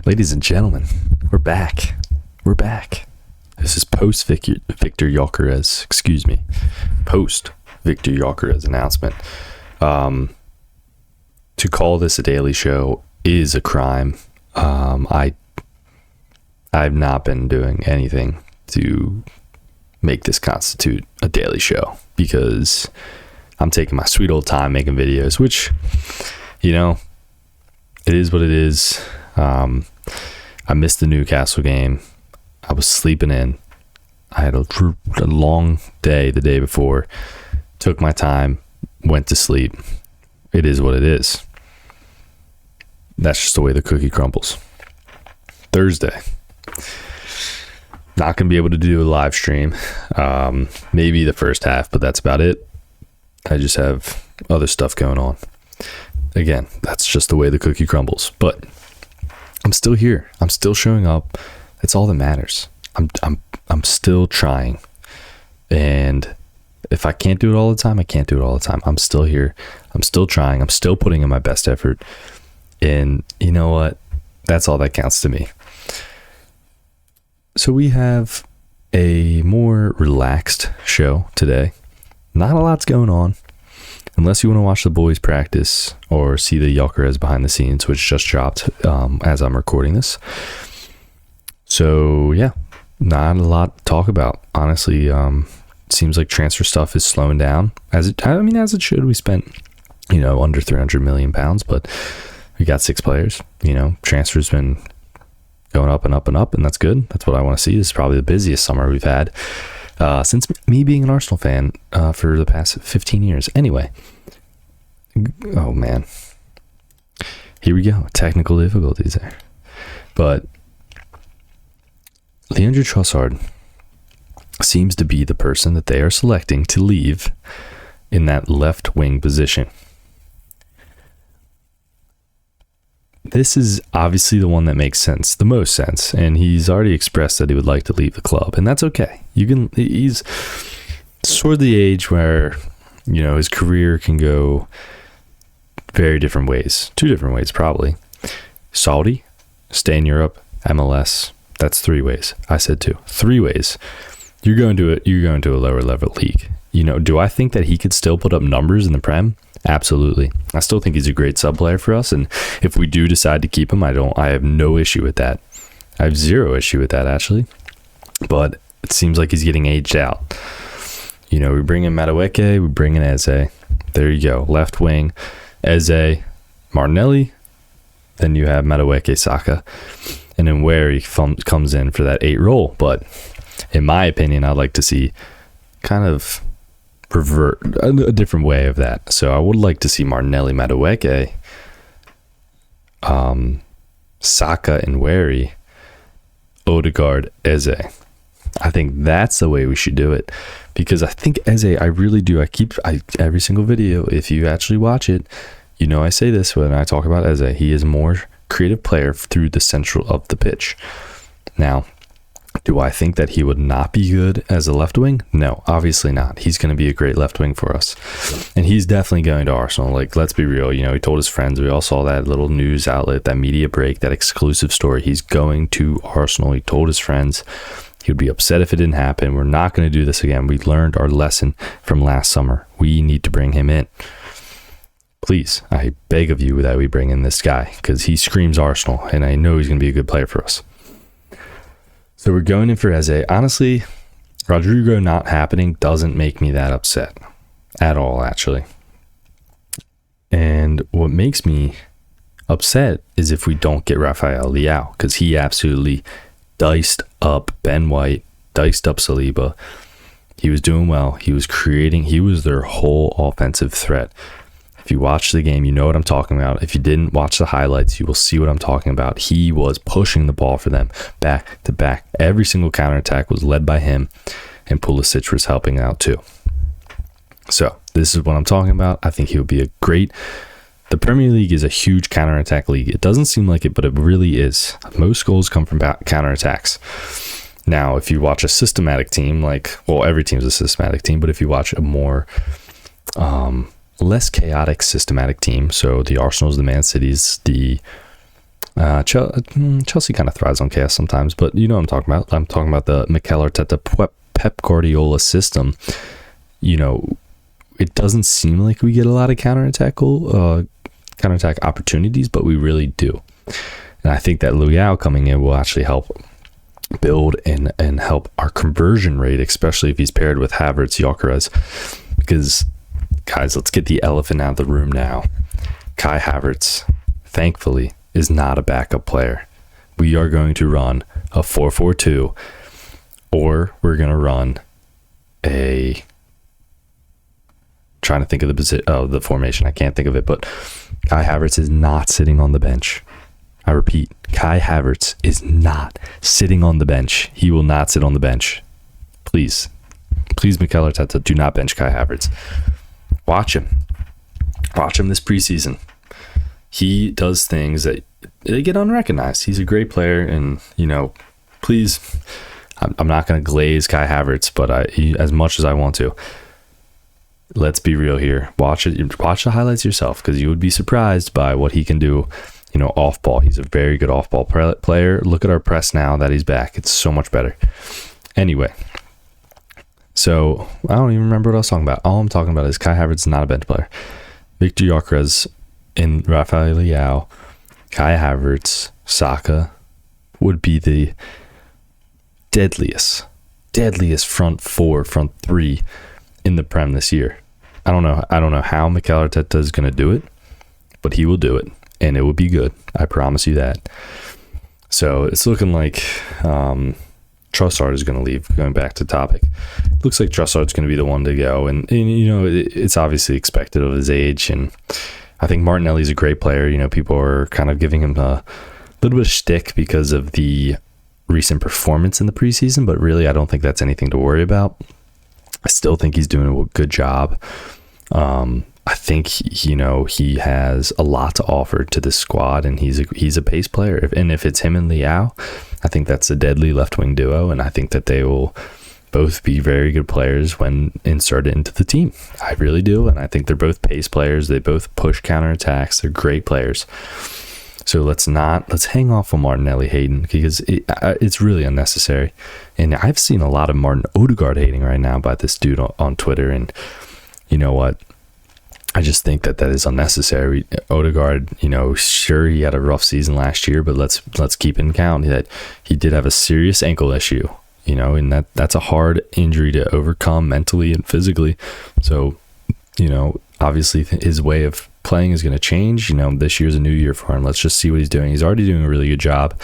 Ladies and gentlemen, we're back. This is post Victor Gyokere's, post Victor Gyokere's announcement. To call this a daily show is a crime. I've not been doing anything to make this constitute a daily show because I'm taking my sweet old time making videos, which, it is what it is. I missed the Newcastle game. I was sleeping in. I had a long day the day before. Took my time, went to sleep. It is what it is. That's just the way the cookie crumbles. Thursday. Not going to be able to do a live stream. Maybe the first half, but that's about it. I just have other stuff going on. Again, that's just the way the cookie crumbles. But I'm still here. I'm still showing up. That's all that matters. I'm still trying. And if I can't do it all the time, I can't do it all the time. I'm still here. I'm still trying. I'm still putting in my best effort. And you know what? That's all that counts to me. So we have a more relaxed show today. Not a lot's going on. Unless you want to watch the boys practice or see the Gyokere behind the scenes, which just dropped as I'm recording this. So yeah, not a lot to talk about. Honestly, it seems like transfer stuff is slowing down as it should. We spent, under 300 million pounds, but we got 6 players. Transfer's been going up and up and up, and that's good. That's what I want to see. This is probably the busiest summer we've had since me being an Arsenal fan for the past 15 years. Anyway, oh man, here we go. Technical difficulties there. But Leandro Trossard seems to be the person that they are selecting to leave in that left wing position. This is obviously the one that makes sense, the most sense, and he's already expressed that he would like to leave the club, and that's okay. He's sort of the age where, his career can go very different ways, 2 different ways probably. Saudi, stay in Europe, MLS. That's 3 ways. I said 2. 3 ways. You're going to a lower level league. Do I think that he could still put up numbers in the Prem? Absolutely. I still think he's a great sub player for us, and if we do decide to keep him, I have no issue with that. I have 0 issue with that, actually. But it seems like he's getting aged out. We bring in Madueke, we bring in Eze. There you go. Left wing, Eze, Martinelli. Then you have Madueke, Saka. And then where he comes in for that 8 role. But in my opinion, I'd like to see kind of revert a different way of that. So I would like to see Martinelli, Madueke, Saka and Wary, Odegaard, Eze. I think that's the way we should do it, because I think Eze, I really do. Every single video, if you actually watch it, I say this when I talk about Eze. He is a more creative player through the central of the pitch. Now, do I think that he would not be good as a left wing? No, obviously not. He's going to be a great left wing for us. And he's definitely going to Arsenal. Like, let's be real. He told his friends. We all saw that little news outlet, that media break, that exclusive story. He's going to Arsenal. He told his friends he would be upset if it didn't happen. We're not going to do this again. We learned our lesson from last summer. We need to bring him in. Please, I beg of you that we bring in this guy, because he screams Arsenal, and I know he's going to be a good player for us. So we're going in for Eze. Honestly, Rodrigo not happening doesn't make me that upset at all, actually. And what makes me upset is if we don't get Rafael Leao, because he absolutely diced up Ben White, diced up Saliba. He was doing well. He was creating. He was their whole offensive threat. If you watch the game, you know what I'm talking about. If you didn't watch the highlights, you will see what I'm talking about. He was pushing the ball for them back to back. Every single counterattack was led by him, and Pulisic was helping out too. So this is what I'm talking about. I think he would be a great... The Premier League is a huge counterattack league. It doesn't seem like it, but it really is. Most goals come from counterattacks. Now, if you watch a systematic team, every team's a systematic team, but if you watch a more... less chaotic systematic team, so the Arsenals, the Man Cities, the Chelsea kind of thrives on chaos sometimes, but you know what I'm talking about. I'm talking about the Mikel Arteta Pep Guardiola system. You know, it doesn't seem like we get a lot of counterattack opportunities, but we really do. And I think that Leao coming in will actually help build and help our conversion rate, especially if he's paired with Havertz, Gyokere. Because, guys, let's get the elephant out of the room now. Kai Havertz, thankfully, is not a backup player. We are going to run a 4-4-2, or we're going to run trying to think of the formation. I can't think of it, but Kai Havertz is not sitting on the bench. I repeat, Kai Havertz is not sitting on the bench. He will not sit on the bench. Please, Mikel Arteta, do not bench Kai Havertz. Watch him this preseason. He does things that they get unrecognized. He's a great player, and you know, please, I'm not going to glaze Kai Havertz, but as much as I want to, let's be real here. Watch the highlights yourself, because you would be surprised by what he can do. You know, off ball. He's a very good off ball player. Look at our press now that he's back. It's so much better. Anyway, so I don't even remember what I was talking about. All I'm talking about is Kai Havertz is not a bench player. Victor Gyökeres and Rafael Leao, Kai Havertz, Saka would be the deadliest front three in the Prem this year. I don't know how Mikel Arteta is going to do it, but he will do it, and it will be good. I promise you that. So it's looking like Trossard is going to leave. Going back to topic, looks like Trossard's going to be the one to go, and you know, it's obviously expected of his age, and I think Martinelli's a great player. You know, people are kind of giving him a little bit of shtick because of the recent performance in the preseason, but really I don't think that's anything to worry about. I still think he's doing a good job. I think he has a lot to offer to this squad, and he's a pace player. If it's him and Leao, I think that's a deadly left wing duo, and I think that they will both be very good players when inserted into the team. I really do, and I think they're both pace players. They both push counterattacks. They're great players. So let's hang off on Martinelli hating, because it's really unnecessary. And I've seen a lot of Martin Odegaard hating right now by this dude on Twitter, and you know what? I just think that is unnecessary. Odegaard, sure, he had a rough season last year, but let's keep in count that he did have a serious ankle issue, and that's a hard injury to overcome mentally and physically. So, obviously his way of playing is going to change. This year's a new year for him. Let's just see what he's doing. He's already doing a really good job.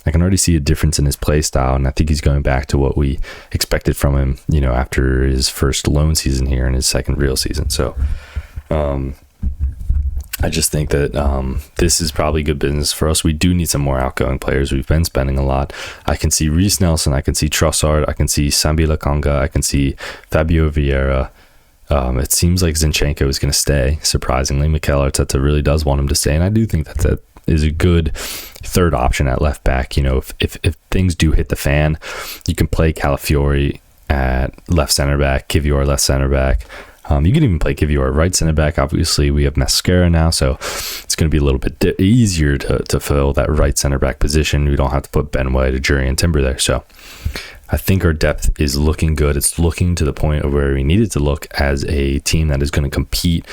I can already see a difference in his play style, and I think he's going back to what we expected from him, after his first loan season here and his second real season. So, I just think that this is probably good business for us. We do need some more outgoing players. We've been spending a lot. I can see Reece Nelson. I can see Trossard. I can see Sambi Lokonga. I can see Fabio Vieira. It seems like Zinchenko is going to stay. Surprisingly, Mikel Arteta really does want him to stay, and I do think that is a good third option at left back. If things do hit the fan, you can play Calafiori at left center back, Kivior left center back. You can even play Kivior right center back. Obviously, we have Mascara now, so it's going to be a little bit easier to fill that right center back position. We don't have to put Ben White, Jury, and Timber there. So I think our depth is looking good. It's looking to the point of where we need it to look as a team that is going to compete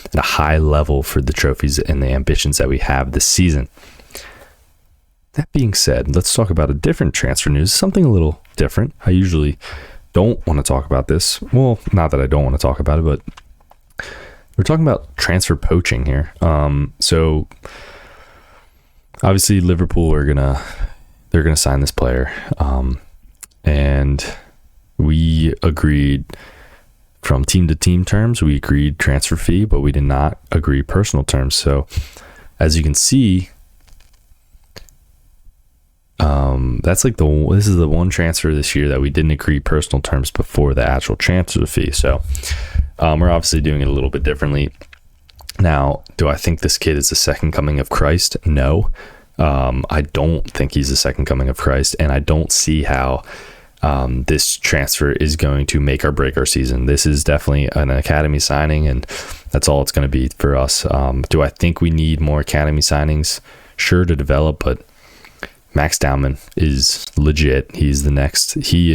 at a high level for the trophies and the ambitions that we have this season. That being said, let's talk about a different transfer news, something a little different. I usually don't want to talk about this. Well, not that I don't want to talk about it, but we're talking about transfer poaching here. So obviously Liverpool they're gonna sign this player, and we agreed from team to team terms. We agreed transfer fee, but we did not agree personal terms. So as you can see, this is the one transfer this year that we didn't agree personal terms before the actual transfer fee. So we're obviously doing it a little bit differently. Now, do I think this kid is the second coming of Christ? No. I don't think he's the second coming of Christ, and I don't see how this transfer is going to make or break our season. This is definitely an academy signing, and that's all it's going to be for us. Do I think we need more academy signings? sure, to develop, but Max Dowman is legit. He's the next. He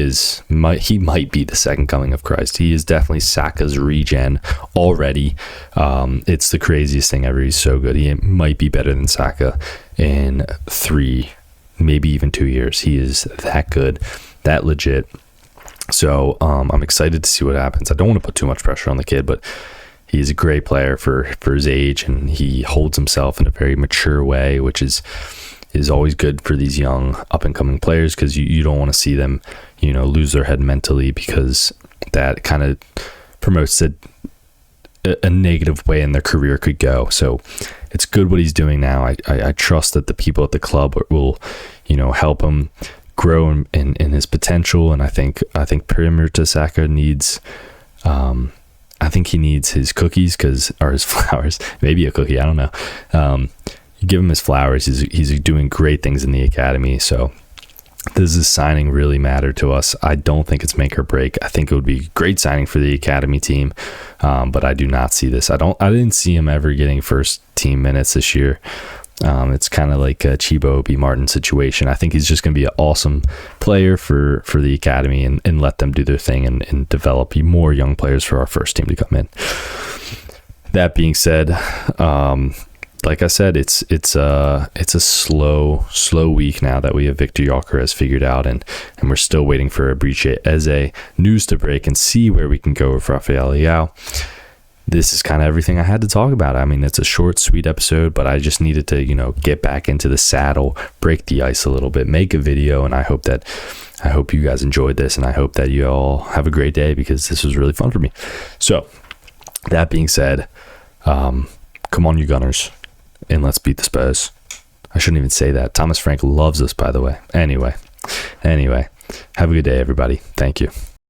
might be the second coming of Christ. He is definitely Saka's regen already. It's the craziest thing ever. He's so good. He might be better than Saka in 3, maybe even 2 years. He is that good, that legit. So I'm excited to see what happens. I don't want to put too much pressure on the kid, but he's a great player for his age, and he holds himself in a very mature way, which is always good for these young up and coming players, because you don't want to see them, lose their head mentally, because that kind of promotes a negative way in their career could go. So it's good what he's doing now. I trust that the people at the club will, help him grow in his potential. And I think Premier Saka needs, I think he needs his cookies, or his flowers, maybe a cookie, I don't know. You give him his flowers. He's doing great things in the academy. So does this signing really matter to us? I don't think it's make or break. I think it would be a great signing for the academy team, but I do not see this. I didn't see him ever getting first team minutes this year. It's kind of like a Chibo Obi Martin situation. I think he's just going to be an awesome player for the academy, and let them do their thing and develop more young players for our first team to come in. That being said, like I said, it's a slow week now that we have Victor Gyokere figured out, and we're still waiting for Ebriche Eze news to break and see where we can go with Rafael Leao. This is kind of everything I had to talk about. I mean, it's a short, sweet episode, but I just needed to, get back into the saddle, break the ice a little bit, make a video, and I hope you guys enjoyed this, and I hope that you all have a great day, because this was really fun for me. So, that being said, come on, you Gunners, and let's beat the Spurs. I shouldn't even say that. Thomas Frank loves us, by the way. Anyway, have a good day, everybody. Thank you.